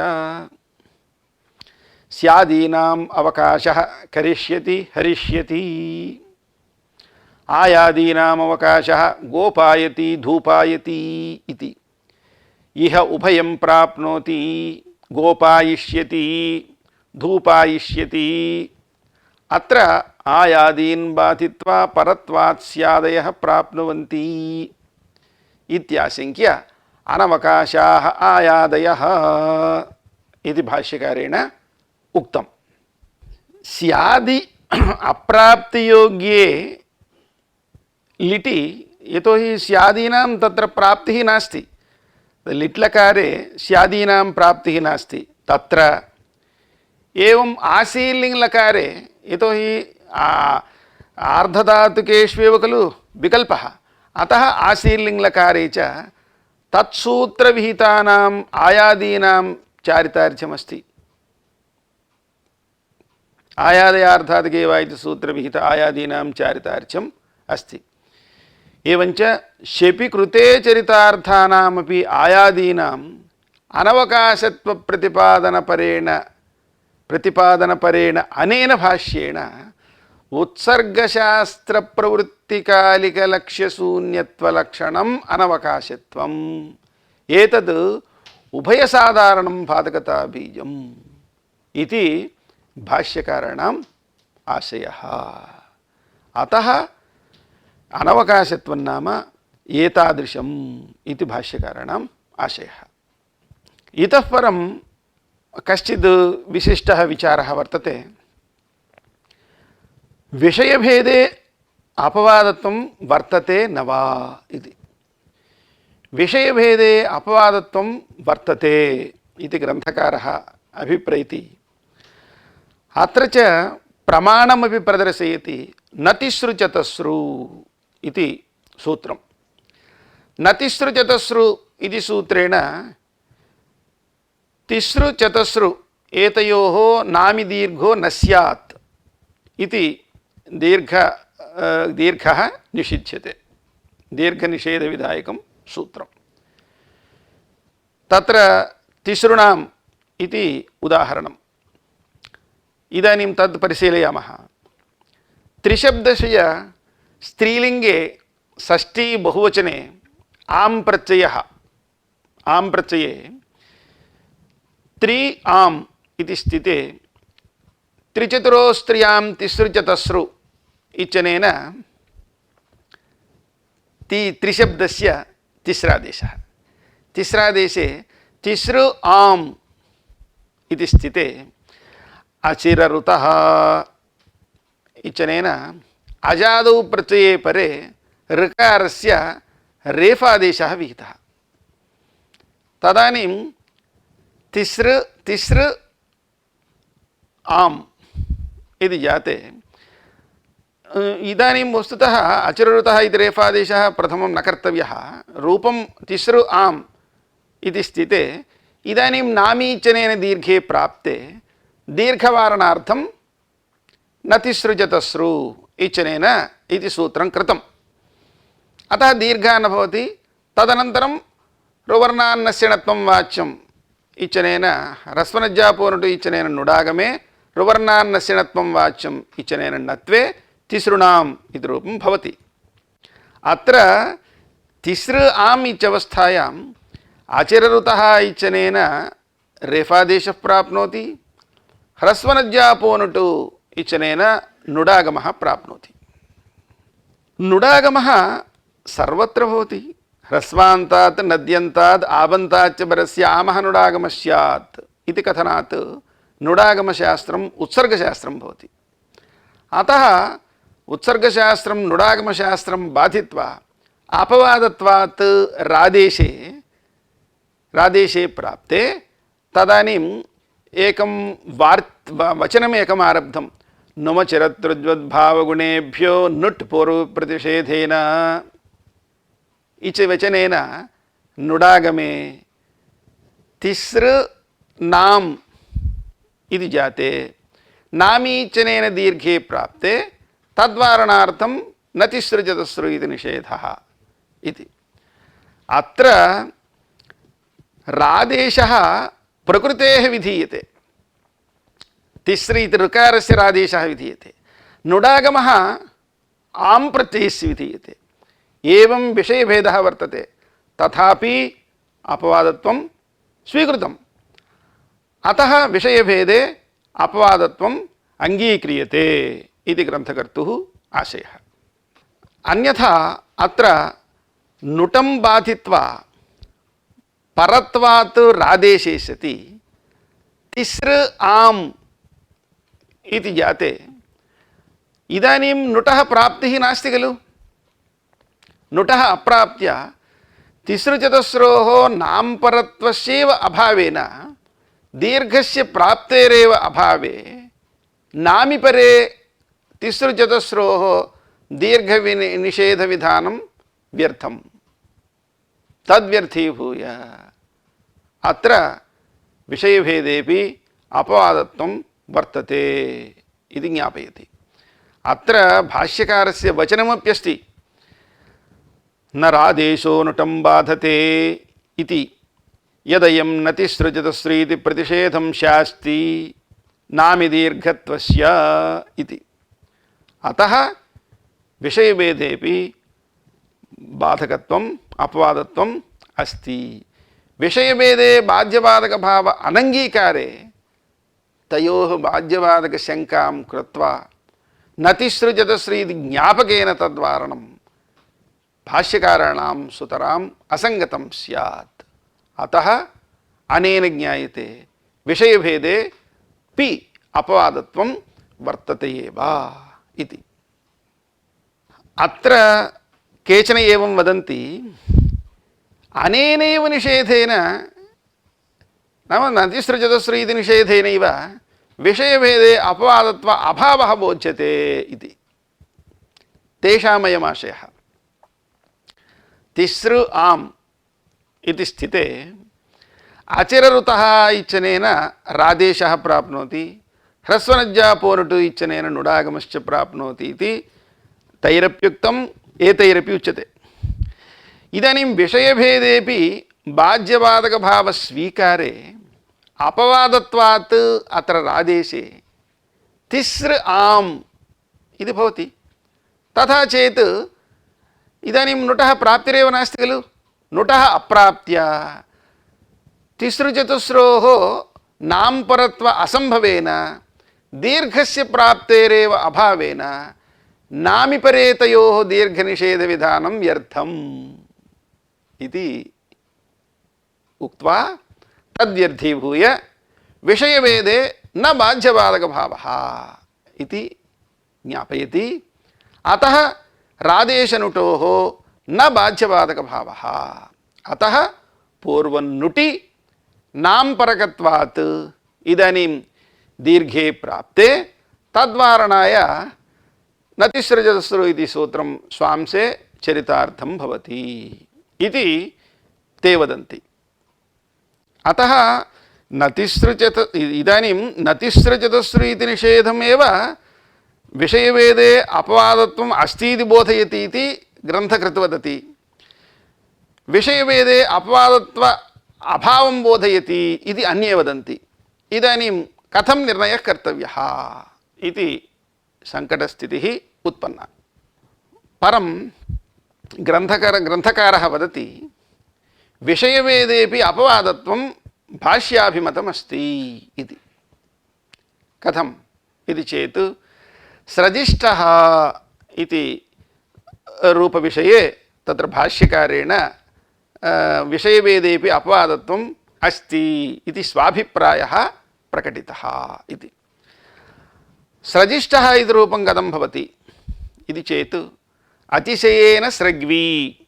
स्यादीनाम् अवकाशः करिष्यति हरिष्यति। आयादीनाम् अवकाशः गोपायति धूपायति इति। इह उभयं प्राप्नोति। गोपायिष्यति धूपायिष्यति। अत्र आयादीन् बाधित्वा परत्वात् स्यादयः प्राप्नुवन्ति इत्याशङ्क्य अनवकाशाः आयादयः इति भाष्यकारेण उक्तम्। स्यादि अप्राप्तियोग्ये लिटि यतोहि स्यादीनां तत्र प्राप्तिः नास्ति। लिट्लकारे स्यादीनां प्राप्तिः नास्ति। तत्र एवं आशीर्लिङ्लकारे यतोहि आर्धधातुकेष्वेव खलु विकल्पः। अतः आशीर्लिङ्लकारे च तत्सूत्रविहितानाम् आयादीनां चारितार्थ्यमस्ति। आयादयार्थात् वा इति सूत्रविहित आयादीनां चारितार्थ्यम् अस्ति। एवञ्च शपि कृते चरितार्थानामपि आयादीनाम् अनवकाशत्वप्रतिपादनपरेण अनेन भाष्येण ఉత్సర్గశాస్త్ర ప్రవృత్తికాలిక లక్ష్యశూన్యత్వలక్షణం అనవకాశత్వం ఏతద్ ఉభయసాధారణం బాధకతా బీజం ఇది భాష్యకారాణం ఆశయః. అతః అనవకాశత్వం నామ ఏతాదృశం ఇది భాష్యకారాణం ఆశయः. ఇతః పరం కశ్చిద్ విశిష్టः విచారः వర్తతే. విషయభేదే అపవాదత్వం వర్తతే నవా ఇది. విషయభేదే అపవాదత్వం వర్తతే ఇది గ్రంథకారः అభిప్రైతి. అత్ర చ ప్రమాణమపి ప్రదర్శయతి. నతిసృచతశ్రు ఇది సూత్రం. నతిసృచతశ్రు ఇది సూత్రేణ తిస్రు చతస్రు ఏతయోః నామి దీర్ఘో న స్యాత్ ఇది దీర్ఘः నిషిధ్యతే. దీర్ఘనిషేధవిధాయకం సూత్రం. తత్ర తిసృణాం ఇది ఉదాహరణం. ఇదానీం తద్ పరిశీలయామः. త్రిశబ్దస్య స్త్రీలింగే షష్ఠీ బహువచనే ఆం ప్రత్యయः. ఆం ప్రత్యయే త్రి ఆం ఇది స్థితే త్రిచతురో స్త్రియాం తిసృచతస్రు ఇచ్చనేన త్రిశబ్దస్య తిస్రాదేశः. తిస్రాదేశే తిస్రు ఆం ఇది స్థితే అచిరరుతః ఇచ్చనేన అజాదౌ ప్రత్యయే పరే ऋकारस्य रेफादेशः विहितः. तदानीं तिस्र आम् इति जाते. इदानीं वस्तुतः अचिररुतः इति रेफादेशः प्रथमं न कर्तव्यः. रूपं तिस्रु आम् इति स्थिते इदानीं नामीचनेन दीर्घे प्राप्ते दीर्घवारणार्थं न तिसृचतस्रु इचनेन इति सूत्रं कृतम्. अतः दीर्घः न भवति. तदनन्तरं रुवर्णान्नस्यणत्वं वाच्यम् इचनेन ह्रस्वनज्जापोनुटु इचनेन नुडागमे रुवर्णान्नस्यणत्वं वाच्यम् इचनेन नत्वे तिसृणाम् इति रूपं भवति. अत्र तिसृ आम् इत्यवस्थायाम् आचिररुतः इचनेन रेफादेशः प्राप्नोति. ह्रस्वनज्जापोनुटु इचनेन नुडागमः प्राप्नोति. नुडागमः सर्वत्र भवति. ह्रस्वान्तात् नद्यन्तात् आबन्ताच्च परस्य आमः नुडागमः स्यात् इति कथनात् नुडागमशास्त्रम् उत्सर्गशास्त्रं भवति. अतः उत्सर्गशास्त्रं नुडागमशास्त्रं बाधित्वा अपवादत्वात् रादेशे प्राप्ते तदानीम् एकं वचनमेकम् आरब्धं. नुमचिरतृज्वद्भावगुणेभ्यो नुट् पूर्वप्रतिषेधेन इच वचनेन नुडागमे तिसृ नाम इति जाते नामीचनेन दीर्घे प्राप्ते तद्वारणार्थं न तिसृचतस्रु इति निषेधः इति. अत्र रादेशः प्रकृतेः विधीयते. तिस्र इति ऋकारस्य रादेशः विधीयते. नुडागमः आं प्रत्ययस्य विधीयते. एवं विषयभेदः वर्तते. तथापि अपवादत्वं स्वीकृतम्. अतः विषयभेदे अपवादत्वम् अङ्गीक्रियते इति ग्रन्थकर्तुः आशयः. अन्यथा अत्र नुटं बाधित्वा परत्वात् रादेशे सति तिस्र आम् इति जाते इदानीं नुटः प्राप्तिः नास्ति खलु. नुटः अप्राप्य तिसृचतस्रोः नाम्परत्वस्यैव अभावेन दीर्घस्य प्राप्तेरेव अभावे नामिपरे तिसृचतस्रोः दीर्घनिषेधविधानं व्यर्थम्. तद्व्यर्थीभूय अत्र विषयभेदेपि अपवादत्वं वर्तते इति ज्ञापयति. अत्र भाष्यकारस्य वचनमप्यस्ति. न रादेशो नुटं बाधते इति यदयं न तिसृचतस्रीति प्रतिषेधं शास्ति नामि दीर्घत्वस्य इति. अतः विषयभेदेपि बाधकत्वम् अपवादत्वम् अस्ति। विषयभेदे बाध्यबाधकभाव अनङ्गीकारे तयोः बाध्यबाधकशङ्कां कृत्वा न तिसृजतस्री इति ज्ञापकेन तद्वारणं भाष्यकाराणां सुतराम् असङ्गतं स्यात्। अतः अनेन ज्ञायते विषयभेदे पि अपवादत्वं वर्तते एव इति। अत्र केचन एवं वदन्ति अनेनैव निषेधेन नाम नतिसृजतस्री इति निषेधेनैव विषयभेदे अपवादत्व अभावः बोध्यते इति तेषामयम् आशयः। तिसृ आम् इति स्थिते अचिरऋतः इत्यनेन रादेशः प्राप्नोति, ह्रस्वनज्जा पोरुटु इत्यनेन नुडागमश्च प्राप्नोति इति तैरप्युक्तम् एतैरपि उच्यते। इदानीं विषयभेदेपि बाध्यबाधकभावस्वीकारे अपवादत्वात् अत्र रादेशे तिसृ आम् इति भवति। तथा चेत् इदानीं नुटः प्राप्तिरेव नास्ति खलु, नुटः अप्राप्त्य तिसृचतुस्रोः नाम्परत्व असम्भवेन दीर्घस्य प्राप्तेरेव अभावेन नामिपरेतयोः दीर्घनिषेधविधानं व्यर्थम् इति उक्त्वा तद्व्यर्थीभूय विषयभेदे न बाध्यबाधकभावः इति ज्ञापयति। अतः रादेशनुटोः न बाध्यबाधकभावः, अतः पूर्वन्नुटि नाम्परकत्वात् इदानीं दीर्घे प्राप्ते तद्वारणाय नतिसृजतस्रु इति सूत्रं स्वांसे चरितार्थं भवति इति ते वदन्ति। अतः इदानीं नतिसृजतस्रु इति निषेधमेव विषयभेदे अपवादत्वम् अस्ति इति बोधयति इति ग्रन्थकृत् वदति, विषयभेदे अपवादत्व अभावं बोधयति इति अन्ये वदन्ति। इदानीं कथं निर्णयः कर्तव्यः इति सङ्कटस्थितिः उत्पन्ना। परं ग्रन्थकारः वदति विषयभेदेपि अपवादत्वं भाष्याभिमतमस्ति इति। कथम् इति चेत् स्रजिष्ठः इति रूपविषये तत्र भाष्यकारेण विषयभेदेपि अपवादत्वम् अस्ति इति स्वाभिप्रायः प्रकटितः इति। स्रजिष्ठः इति रूपं कथं भवति इति चेत् अतिशयेन स्रग्वी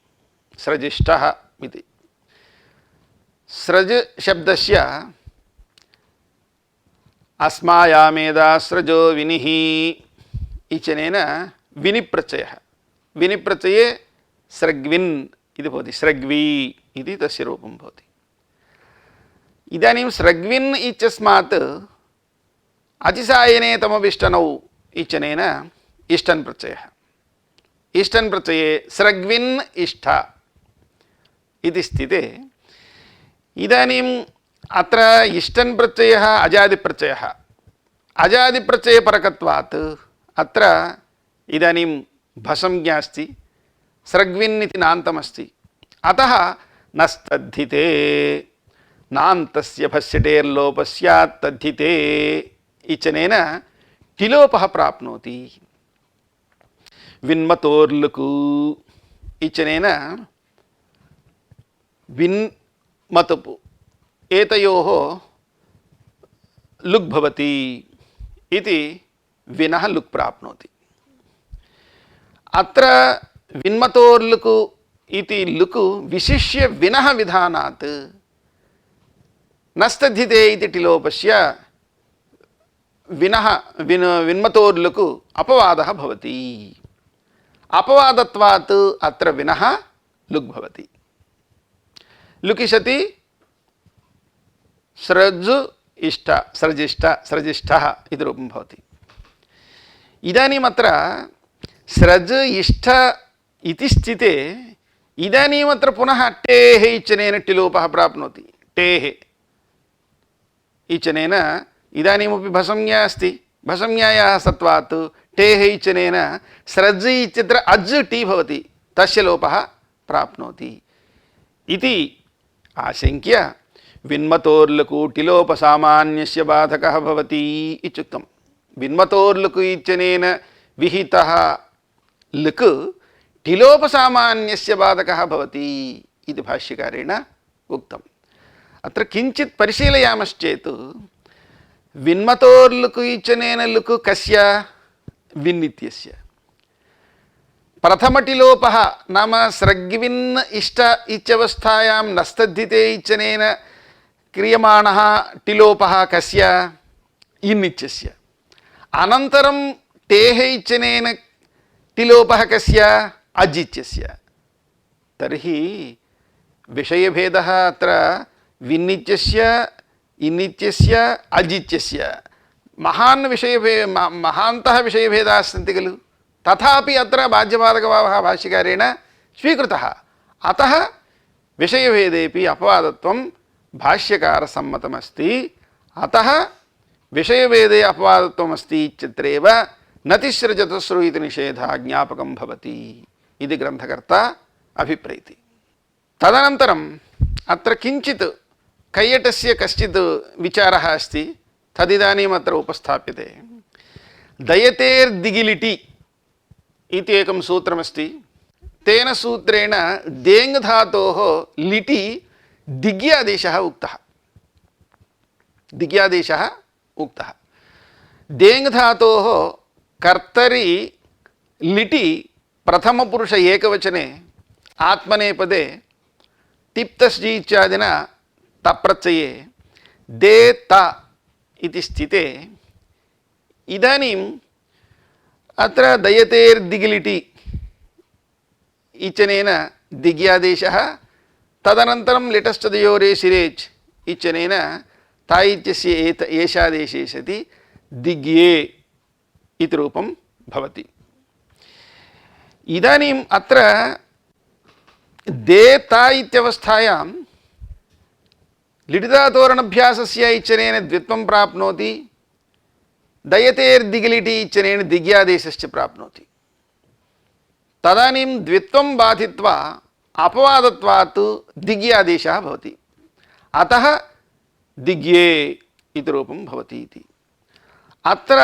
स्रजिष्ठः इति। स्रज शब्दस्य अस्मायामेदास्रजो विनिः इत्यनेन विनिप्रत्ययः, विनिप्रत्यये स्रग्विन् इति भवति, स्रग्वी इति तस्य रूपं भवति। इदानीं स्रग्विन् इत्यस्मात् अतिसायने तमभिष्टनौ इत्यनेन इष्टन् प्रत्ययः, इष्टन् प्रत्यये स्रग्विन् इष्ट इति स्थिते इदानीम् अत्र इष्टन् प्रत्ययः अजादिप्रत्ययः, अजादिप्रत्ययपरकत्वात् अत्र इदानीं भसंज्ञा अस्ति, स्रग्विन् इति नान्तमस्ति, अतः नस्तद्धिते नान्तस्य भस्यटेर्लोपस्यात् तद्धिते इत्यनेन टिलोपः प्राप्नोति। विन्मतोर्लुकु इत्यनेन विन्मतुपु एतयोः लुक् भवति इति विनः लुक् प्राप्नोति। अत्र विन्मतोर्लुकु इति लुकु विशिष्य विनः विधानात् नस्तद्धिते इति टिलोपस्य विनः विन्मतोर्लुकु अपवादः भवति। अपवादत्वात् अत्र विनः लुक् भवति। लुकि सति स्रज् इष्ट स्रजिष्ट स्रजिष्ठः इति रूपं भवति। इदानीम् अत्र स्रज् इष्ट इति स्थिते इदानीम् अत्र पुनः टेः इत्यनेन टिलोपः प्राप्नोति। टेः इत्यनेन इदानीमपि भसंज्ञा अस्ति, भसंज्ञायाः सत्वात् टेः इत्यनेन स्रज् इत्यत्र अज् टी भवति, तस्य लोपः प्राप्नोति इति आशङ्क्य विन्मतोर्लुकु टिलोपसामान्यस्य बाधकः भवति इत्युक्तं। विन्मतोर्लुकु इत्यनेन विहितः लुक् टिलोपसामान्यस्य बाधकः भवति इति भाष्यकारेण उक्तम्। अत्र किञ्चित् परिशीलयामश्चेत् विन्मतोर्लुकु इत्यनेन लुक् कस्य? विन् इत्यस्य। प्रथमटिलोपः नाम स्रग्विन् इष्ट इत्यवस्थायां नस्तद्धिते इत्यनेन क्रियमाणः टिलोपः कस्य? इन् इत्यस्य। अनन्तरं टेः इत्यनेन टिलोपः कस्य? अज् इत्यस्य। तर्हि विषयभेदः अत्र विन् इत्यस्य, इन् इत्यस्य, अज् इत्यस्य महान्तः विषयभेदाः सन्ति खलु। तथापि अत्र बाध्यबाधकभावः भाष्यकारेण स्वीकृतः। अतः विषयभेदेपि अपवादत्वं भाष्यकारसम्मतमस्ति। अतः विषयभेदे अपवादत्वमस्ति इत्यत्रैव न तिस्रचतुस्रु इति निषेधः ज्ञापकं भवति इति ग्रन्थकर्ता अभिप्रैति। तदनन्तरम् अत्र किञ्चित् कैयटस्य कश्चित् विचारः अस्ति, तदिदानीम् अत्र उपस्थाप्यते। दयतेर्दिगिलिटि इति एकं सूत्रमस्ति। तेन सूत्रेण देङ् धातोः लिटि दिग्यादेशः उक्तः। दिग्यादेशः उक्तः। देङ् धातोः कर्तरि लिटि प्रथमपुरुष एकवचने आत्मनेपदे टिप्तस्जि इत्यादिना तप्रत्यये दे त इति स्थिते इदानीम् अत्र दयतेर्दिगिलिटि इत्यनेन दिग्यादेशः, तदनन्तरं लिटश्चदयोरे सिरेच् इत्यनेन ता इत्यस्य एषादेशे सति दिग्ये इति रूपं भवति। इदानीम् अत्र दे ता इत्यवस्थायां लिटिधातोरणभ्यासस्य इत्यनेन द्वित्वं प्राप्नोति, दयतेर्दिगिलिटि इत्यनेन दिग्यादेशश्च प्राप्नोति। तदानीं द्वित्वं बाधित्वा अपवादत्वात् दिग्यादेशः भवति। अतः दिग्ये इति रूपं भवति इति। अत्र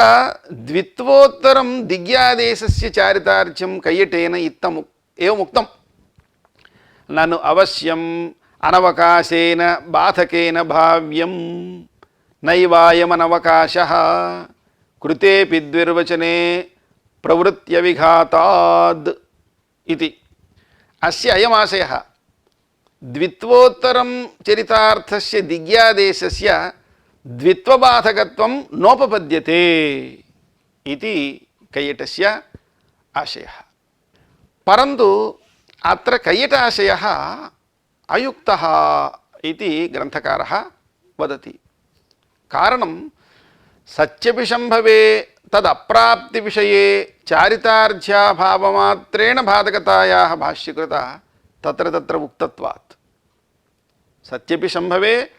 द्वित्वोत्तरं दिग्यादेशस्य चारितार्थ्यं कैयटेन एवमुक्तं। ननु अवश्यम् अनवकाशेन बाधकेन भाव्यं नैवायमनवकाशः कृतेपि द्विर्वचने प्रवृत्त्यविघाताद् इति। अस्य अयमाशयः द्वित्वोत्तरं चरितार्थस्य दिग्यादेशस्य द्वित्वबाधकत्वं नोपपद्यते इति कैयटस्य आशयः। परन्तु अत्र कैयटाशयः अयुक्तः इति ग्रन्थकारः वदति। कारणं सत्यपि सम्भवे तदप्राप्तिविषये चारितार्थ्याभावमात्रेण बाधकतायाः भाष्यकृता तत्र तत्र उक्तत्वात्। सत्यपि सम्भवे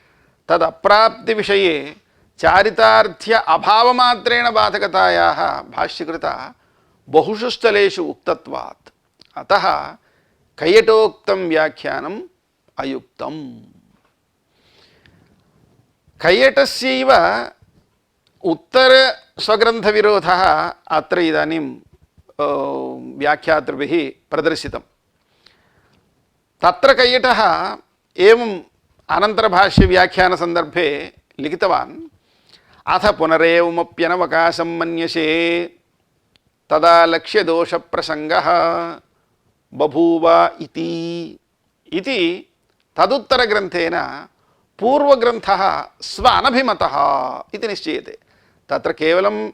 तदप्राप्तिविषये चारितार्थ्य अभावमात्रेण बाधकतायाः भाष्यकृता बहुषु स्थलेषु उक्तत्वात्। अतः कैयटोक्तं व्याख्यानम् अयुक्तम्। कैयटस्यैव उत्तरस्वग्रन्थविरोधः अत्र इदानीं व्याख्यातृभिः प्रदर्शितम्। तत्र कैयटः एवम् अनन्तरभाष्यव्याख्यानसन्दर्भे लिखितवान्। अथ पुनरेवमप्यनवकाशं मन्यसे तदा लक्ष्यदोषप्रसङ्गः बभूव इति तदुत्तरग्रन्थेन पूर्वग्रन्थः स्व अनभिमतः इति निश्चीयते। तत्र केवलं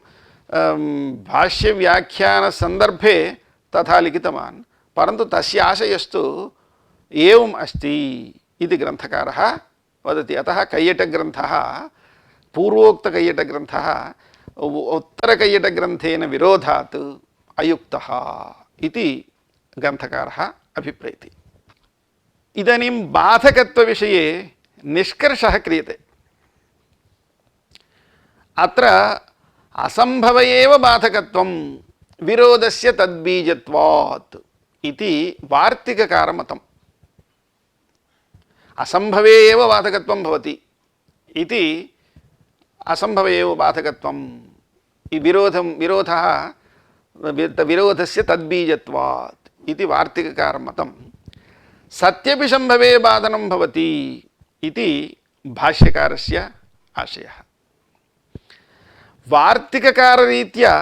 भाष्यव्याख्यानसन्दर्भे तथा लिखितवान्, परन्तु तस्य आशयस्तु एवम् अस्ति इति ग्रन्थकारः वदति। अतः कैयटग्रन्थः पूर्वोक्तकैयटग्रन्थः उत्तरकैयटग्रन्थेन विरोधात् अयुक्तः इति ग्रन्थकारः अभिप्रैति। इदानीं बाधकत्वविषये निष्कर्षः क्रियते। अत्र असम्भव एव बाधकत्वम् विरोधस्य तद्बीजत्वात् इति वार्तिककारमतम्। असंभवे एव बाधकत्वं भवति इति असंभवे एव बाधकत्वम् विरोधः विरोधस्य तद्बीजत्वात् इति वार्तिककारमतं। सत्यपि संभवे बाधनं भवति इति भाष्यकारस्य आशयः। वार्तिककाररीत्या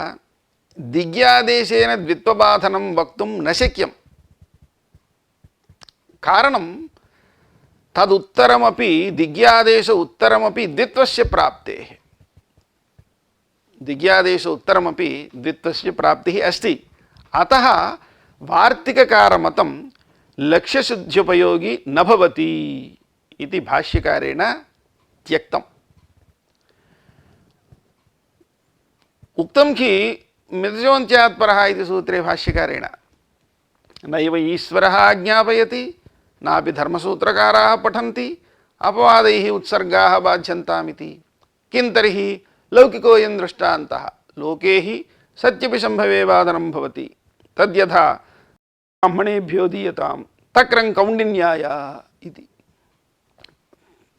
दिग्यादेशेन द्वित्वबाधनं वक्तुं न शक्यं। कारणं तदुत्तरमपि दिग्यादेश उत्तरमपि द्वित्वस्य प्राप्तेः। दिग्यादेश उत्तरमपि द्वित्वस्य प्राप्तिः अस्ति। अतः वार्तिककारमतं लक्ष्यशुद्ध्युपयोगी न भवति इति भाष्यकारेण त्यक्तम्। उक्तं कि मृतजोऽन्त्यात् परः इति सूत्रे भाष्यकारेण नैव ईश्वरः आज्ञापयति नापि धर्मसूत्रकाराः पठन्ति अपवादैः उत्सर्गाः बाध्यन्तामिति। किं तर्हि लौकिकोऽयं दृष्टान्तः लोके हि सत्यपि संभवे बाधनं भवति तद्यथा ब्राह्मणेभ्यो दीयतां तक्रं कौण्डिन्याय इति।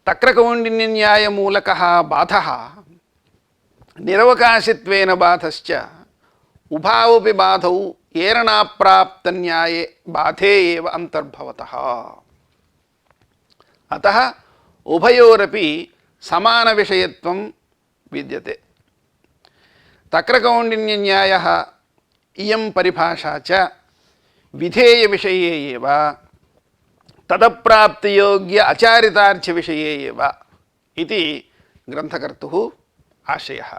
तक्रकौण्डिन्यन्यायमूलकः बाधः निरवकाशित्वेन बाधश्च उभावपि बाधौ एरणाप्राप्तन्याये बाधे एव अंतर्भवतः। अतः उभयोरपि समानविषयत्वं विद्यते। तक्रकौण्डिन्यन्यायः इयं परिभाषा च विधेयविषये एव तदप्राप्तियोग्य आचारितार्थ्यविषये एव इति ग्रन्थकर्तुः आशयः।